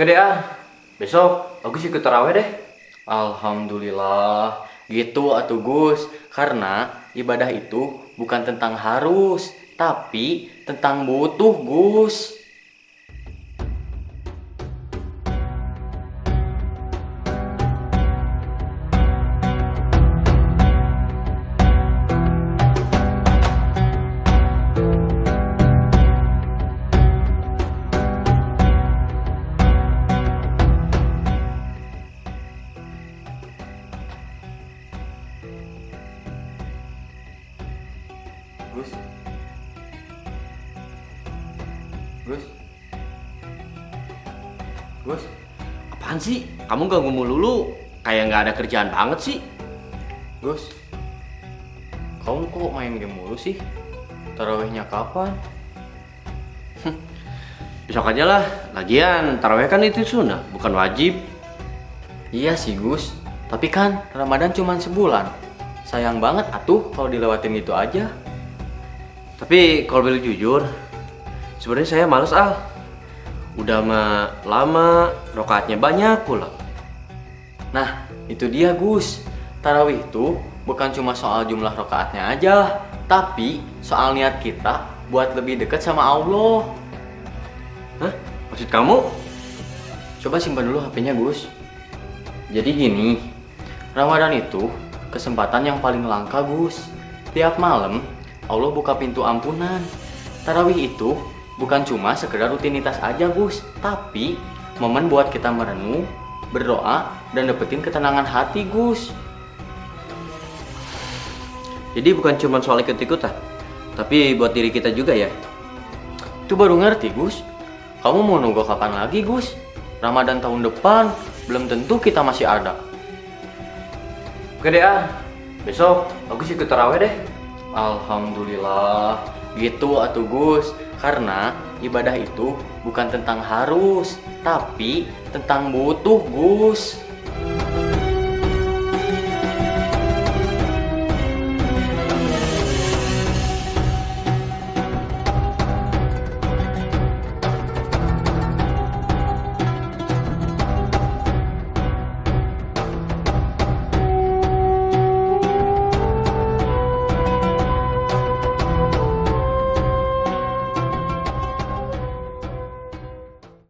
Oke deh besok Agus ikut taraweh deh. Alhamdulillah, gitu atuh Gus. Karena ibadah itu bukan tentang harus, tapi tentang butuh Gus. Gus, Gus, Gus, Apaan sih? Kamu ganggu mulu, kayak nggak ada kerjaan banget sih. Gus, kamu kok main game mulu sih? Tarawehnya kapan? Besok aja lah. Lagian taraweh kan itu sunnah, bukan wajib. Iya sih Gus, tapi kan Ramadan cuma sebulan. Sayang banget atuh kalau dilewatin gitu aja. Tapi kalau boleh jujur, sebenarnya saya males Udah mah lama, rokaatnya banyak pula. Nah, itu dia Gus. Tarawih itu bukan cuma soal jumlah rokaatnya aja, tapi soal niat kita buat lebih dekat sama Allah. Hah? Maksud kamu? Coba simpan dulu HP-nya Gus. Jadi gini, Ramadan itu kesempatan yang paling langka Gus. Tiap malam Allah buka pintu ampunan. Tarawih itu bukan cuma sekedar rutinitas aja Gus, tapi momen buat kita merenung, berdoa, dan dapetin ketenangan hati Gus. Jadi bukan cuma soal ikut-ikutan, tapi buat diri kita juga ya. Itu baru ngerti Gus. Kamu mau nunggu kapan lagi Gus? Ramadan tahun depan belum tentu kita masih ada. Oke deh besok Agus ikut taraweh deh. Alhamdulillah, gitu atuh Gus. Karena ibadah itu bukan tentang harus, tapi tentang butuh Gus.